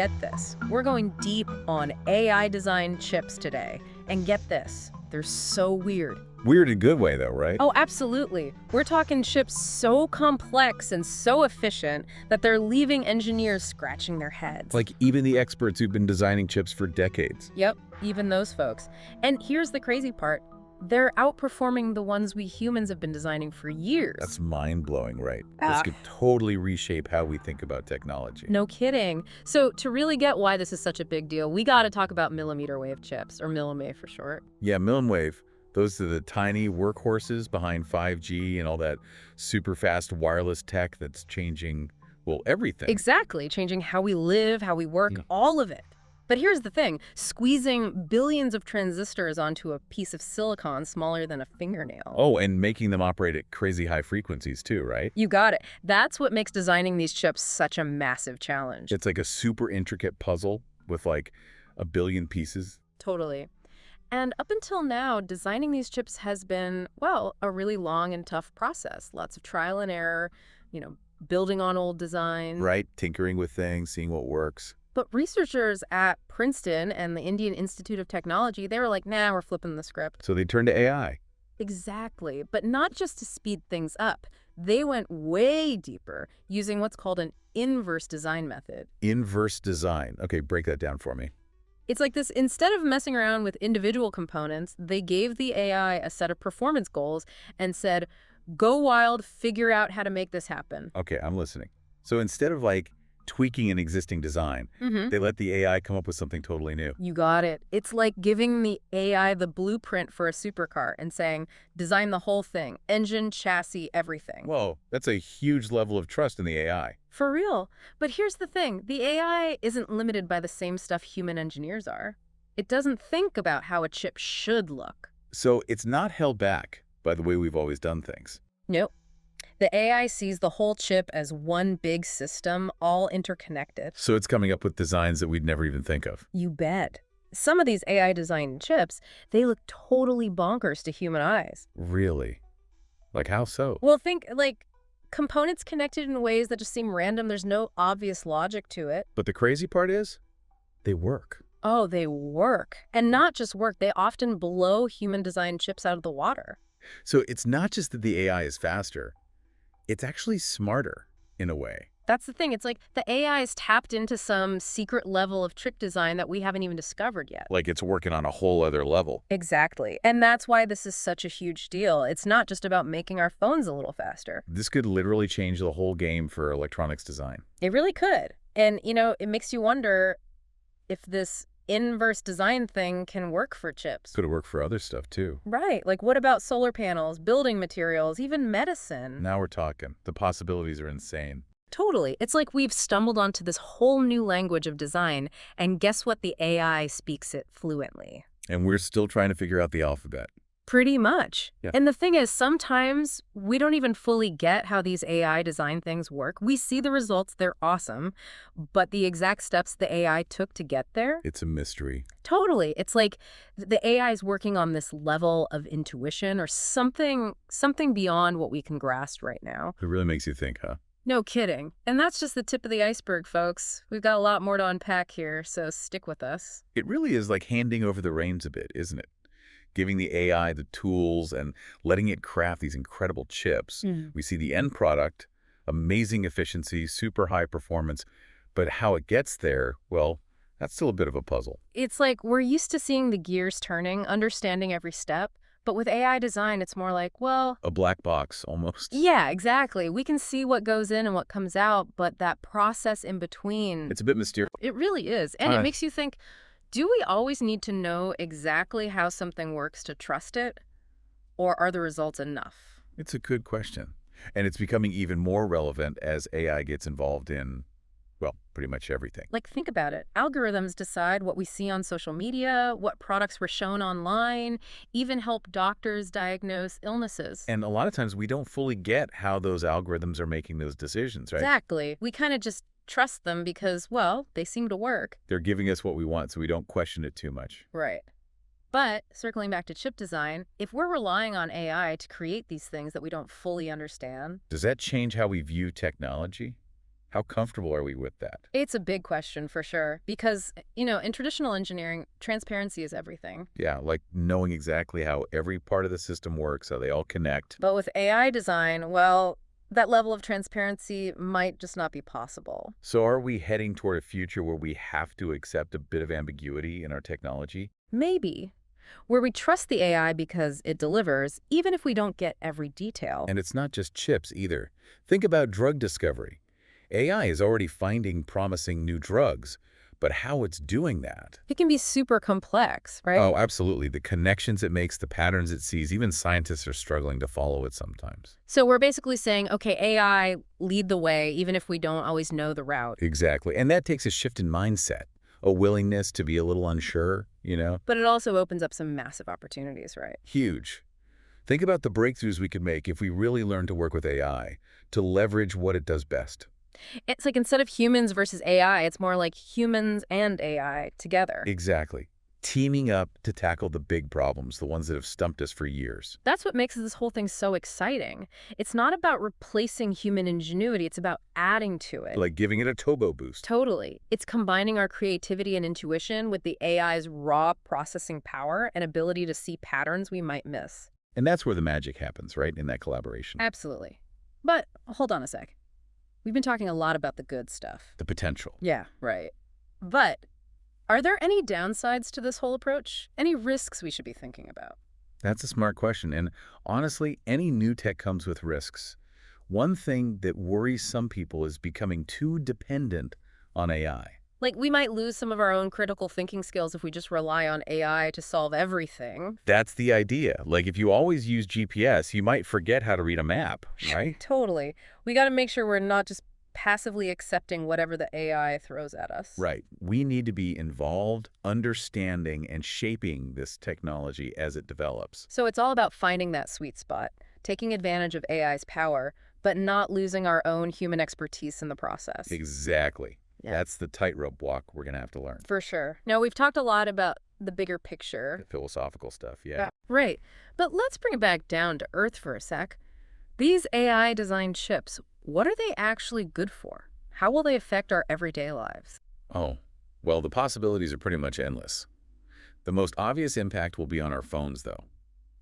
get this. We're going deep on AI-designed chips today. And get this, they're so weird. Weird in a good way, though, right? Oh, absolutely. We're talking chips so complex and so efficient that they're leaving engineers scratching their heads. Like even the experts who've been designing chips for decades. Yep, even those folks. And here's the crazy part. They're outperforming the ones we humans have been designing for years. That's mind-blowing, right? This could totally reshape how we think about technology. No kidding. So to really get why this is such a big deal, we got to talk about millimeter wave chips, or millimeter for short. Yeah, millimeter. Those are the tiny workhorses behind 5G and all that super fast wireless tech that's changing, well, everything. Exactly, changing how we live, how we work, all of it. But here's the thing, squeezing billions of transistors onto a piece of silicon smaller than a fingernail. Oh, and making them operate at crazy high frequencies too, right? You got it. That's what makes designing these chips such a massive challenge. It's like a super intricate puzzle with like a billion pieces. Totally. And up until now, designing these chips has been, well, a really long and tough process. Lots of trial and error, building on old designs. Right, tinkering with things, seeing what works. But researchers at Princeton and the Indian Institute of Technology, they were like, nah, we're flipping the script. So they turned to AI. Exactly, but not just to speed things up. They went way deeper, using what's called an inverse design method. Inverse design. Okay, break that down for me. It's like this, instead of messing around with individual components, they gave the AI a set of performance goals and said, go wild, figure out how to make this happen. Okay, I'm listening. So instead of like tweaking an existing design, they let the AI come up with something totally new. You got it. It's like giving the AI the blueprint for a supercar and saying, design the whole thing, engine, chassis, everything. Whoa, that's a huge level of trust in the AI. For real. But here's the thing. The AI isn't limited by the same stuff human engineers are. It doesn't think about how a chip should look. So it's not held back by the way we've always done things. Nope. The AI sees the whole chip as one big system, all interconnected. So it's coming up with designs that we'd never even think of. You bet. Some of these AI-designed chips, they look totally bonkers to human eyes. Really? Like how so? Well, think like components connected in ways that just seem random. There's no obvious logic to it. But the crazy part is, they work. Oh, they work. And not just work, they often blow human-designed chips out of the water. So it's not just that the AI is faster, it's actually smarter in a way. That's the thing. It's like the AI is tapped into some secret level of trick design that we haven't even discovered yet. Like it's working on a whole other level. Exactly. And that's why this is such a huge deal. It's not just about making our phones a little faster. This could literally change the whole game for electronics design. It really could. And, it makes you wonder if this inverse design thing can work for chips. Could have worked for other stuff too. Right. Like what about solar panels, building materials, even medicine? Now we're talking. The possibilities are insane. Totally. It's like we've stumbled onto this whole new language of design, and guess what? The AI speaks it fluently. And we're still trying to figure out the alphabet. Pretty much. Yeah. And the thing is, sometimes we don't even fully get how these AI design things work. We see the results, they're awesome, but the exact steps the AI took to get there? It's a mystery. Totally. It's like the AI is working on this level of intuition or something beyond what we can grasp right now. It really makes you think, huh? No kidding. And that's just the tip of the iceberg, folks. We've got a lot more to unpack here, so stick with us. It really is like handing over the reins a bit, isn't it? Giving the AI the tools and letting it craft these incredible chips. We see the end product, amazing efficiency, super high performance, but how it gets there, well, that's still a bit of a puzzle. It's like we're used to seeing the gears turning, understanding every step, but with AI design, it's more like, well... a black box, almost. Yeah, exactly. We can see what goes in and what comes out, but that process in between... it's a bit mysterious. It really is. And it makes you think, do we always need to know exactly how something works to trust it? Or are the results enough? It's a good question. And it's becoming even more relevant as AI gets involved in, well, pretty much everything. Like, think about it. Algorithms decide what we see on social media, what products we're shown online, even help doctors diagnose illnesses. And a lot of times we don't fully get how those algorithms are making those decisions, right? Exactly. We kind of just trust them because, well, they seem to work. They're giving us what we want, so we don't question it too much. Right. But circling back to chip design, if we're relying on AI to create these things that we don't fully understand... does that change how we view technology? How comfortable are we with that? It's a big question for sure, because, in traditional engineering, transparency is everything. Yeah, like knowing exactly how every part of the system works, how they all connect. But with AI design, well, that level of transparency might just not be possible. So are we heading toward a future where we have to accept a bit of ambiguity in our technology? Maybe. Where we trust the AI because it delivers, even if we don't get every detail. And it's not just chips either. Think about drug discovery. AI is already finding promising new drugs, but how it's doing that? It can be super complex, right? Oh, absolutely. The connections it makes, the patterns it sees, even scientists are struggling to follow it sometimes. So we're basically saying, okay, AI, lead the way, even if we don't always know the route. Exactly. And that takes a shift in mindset, a willingness to be a little unsure. But it also opens up some massive opportunities, right? Huge. Think about the breakthroughs we could make if we really learn to work with AI, to leverage what it does best. It's like instead of humans versus AI, it's more like humans and AI together. Exactly. Teaming up to tackle the big problems, the ones that have stumped us for years. That's what makes this whole thing so exciting. It's not about replacing human ingenuity, it's about adding to it. Like giving it a turbo boost. Totally. It's combining our creativity and intuition with the AI's raw processing power and ability to see patterns we might miss. And that's where the magic happens, right? In that collaboration. Absolutely. But hold on a sec. We've been talking a lot about the good stuff. The potential. Yeah, right. But are there any downsides to this whole approach? Any risks we should be thinking about? That's a smart question. And honestly, any new tech comes with risks. One thing that worries some people is becoming too dependent on AI. Like, we might lose some of our own critical thinking skills if we just rely on AI to solve everything. That's the idea. Like if you always use GPS, you might forget how to read a map, right? Totally. We got to make sure we're not just passively accepting whatever the AI throws at us. Right. We need to be involved, understanding, and shaping this technology as it develops. So it's all about finding that sweet spot, taking advantage of AI's power, but not losing our own human expertise in the process. Exactly. Yeah. That's the tightrope walk we're going to have to learn. For sure. Now, we've talked a lot about the bigger picture. The philosophical stuff, yeah. Right. But let's bring it back down to earth for a sec. These AI-designed chips, what are they actually good for? How will they affect our everyday lives? Oh, well, the possibilities are pretty much endless. The most obvious impact will be on our phones, though.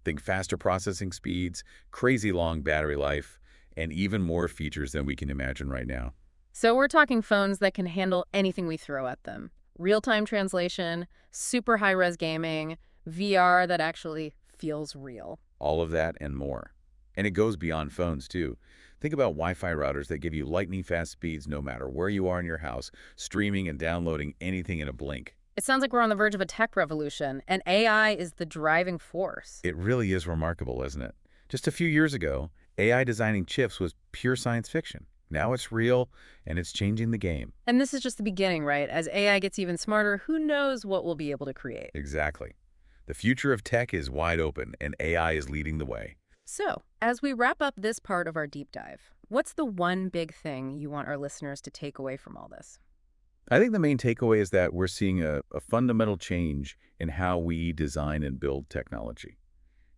Think faster processing speeds, crazy long battery life, and even more features than we can imagine right now. So we're talking phones that can handle anything we throw at them. Real-time translation, super high-res gaming, VR that actually feels real. All of that and more. And it goes beyond phones, too. Think about Wi-Fi routers that give you lightning-fast speeds no matter where you are in your house, streaming and downloading anything in a blink. It sounds like we're on the verge of a tech revolution, and AI is the driving force. It really is remarkable, isn't it? Just a few years ago, AI designing chips was pure science fiction. Now it's real, and it's changing the game. And this is just the beginning, right? As AI gets even smarter, who knows what we'll be able to create. Exactly. The future of tech is wide open, and AI is leading the way. So, as we wrap up this part of our deep dive, what's the one big thing you want our listeners to take away from all this? I think the main takeaway is that we're seeing a fundamental change in how we design and build technology.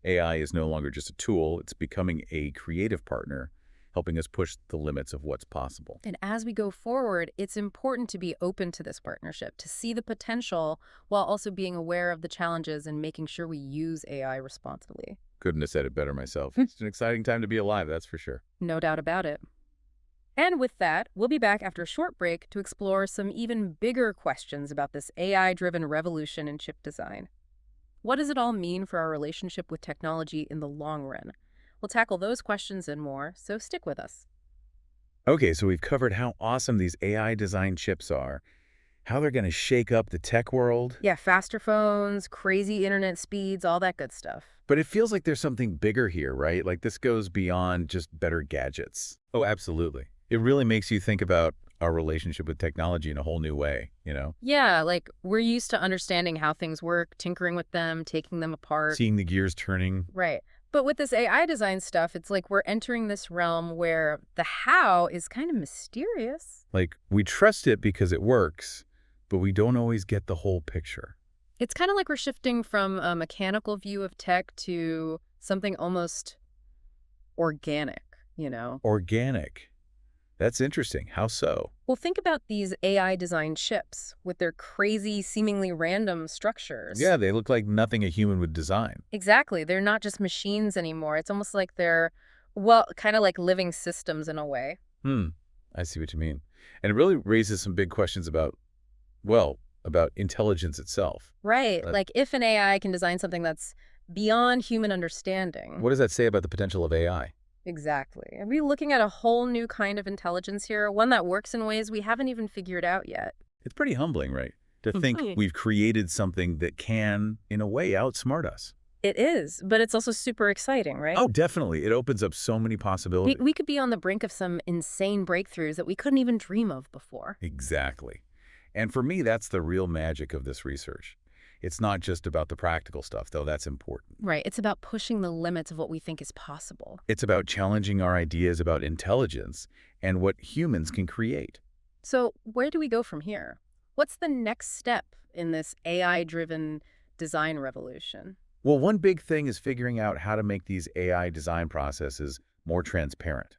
AI is no longer just a tool, it's becoming a creative partner, helping us push the limits of what's possible. And as we go forward, it's important to be open to this partnership, to see the potential while also being aware of the challenges and making sure we use AI responsibly. Couldn't have said it better myself. It's an exciting time to be alive, that's for sure. No doubt about it. And with that, we'll be back after a short break to explore some even bigger questions about this AI-driven revolution in chip design. What does it all mean for our relationship with technology in the long run? We'll tackle those questions and more, so stick with us. Okay, so we've covered how awesome these AI-designed chips are, how they're going to shake up the tech world. Yeah, faster phones, crazy internet speeds, all that good stuff. But it feels like there's something bigger here, right? Like this goes beyond just better gadgets. Oh, absolutely. It really makes you think about our relationship with technology in a whole new way. Yeah, like we're used to understanding how things work, tinkering with them, taking them apart. Seeing the gears turning. Right. But with this AI design stuff, it's like we're entering this realm where the how is kind of mysterious. Like we trust it because it works, but we don't always get the whole picture. It's kind of like we're shifting from a mechanical view of tech to something almost organic. Organic. That's interesting. How so? Well, think about these AI-designed chips with their crazy, seemingly random structures. Yeah, they look like nothing a human would design. Exactly. They're not just machines anymore. It's almost like they're, well, kind of like living systems in a way. Hmm, I see what you mean. And it really raises some big questions about, well, about intelligence itself. Right. Uh, Like if an AI can design something that's beyond human understanding. what does that say about the potential of AI? Exactly. Are we looking at a whole new kind of intelligence here? One that works in ways we haven't even figured out yet. It's pretty humbling, right? To think Mhm. we've created something that can, in a way, outsmart us. It is, but it's also super exciting, right? Oh, definitely. It opens up so many We, possibilities. we could be on the brink of some insane breakthroughs that we couldn't even dream of before. Exactly. And for me, that's the real magic of this research. It's not just about the practical stuff, though that's important. Right. It's about pushing the limits of what we think is possible. It's about challenging our ideas about intelligence and what humans can create. So where do we go from here? What's the next step in this AI-driven design revolution? Well, one big thing is figuring out how to make these AI design processes more transparent.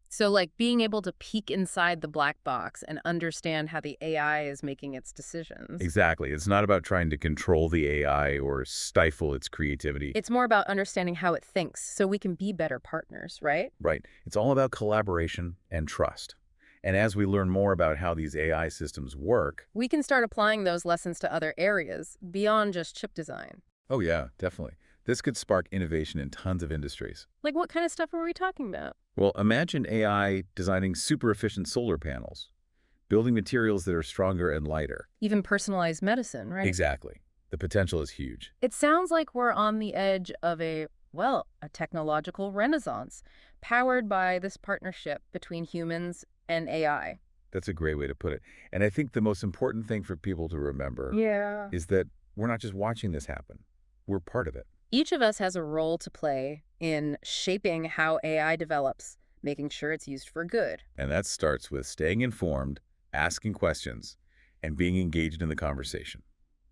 So like being able to peek inside the black box and understand how the AI is making its decisions. Exactly. It's not about trying to control the AI or stifle its creativity. It's more about understanding how it thinks so we can be better partners, right? Right. It's all about collaboration and trust. And as we learn more about how these AI systems work, We can start applying those lessons to other areas beyond just chip design. oh yeah, definitely. This could spark innovation in tons of industries. Like what kind of stuff are we talking about? Well, imagine AI designing super efficient solar panels, building materials that are stronger and lighter. Even personalized medicine, right? Exactly. The potential is huge. It sounds like we're on the edge of a technological renaissance powered by this partnership between humans and AI. That's a great way to put it. And I think the most important thing for people to remember Yeah. is that we're not just watching this happen. We're part of it. Each of us has a role to play in shaping how AI develops, making sure it's used for good. And that starts with staying informed, asking questions, and being engaged in the conversation.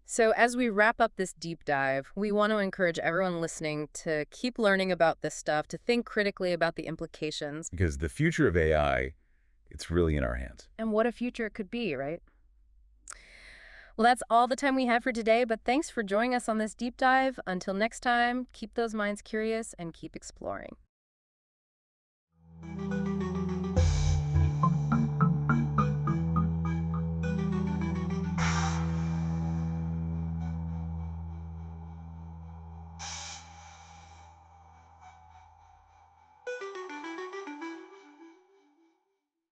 So as we wrap up this deep dive, we want to encourage everyone listening to keep learning about this stuff, to think critically about the implications Because the future of AI, it's really in our hands. and what a future it could be, right? Well, that's all the time we have for today, but thanks for joining us on this deep dive. Until next time, keep those minds curious and keep exploring.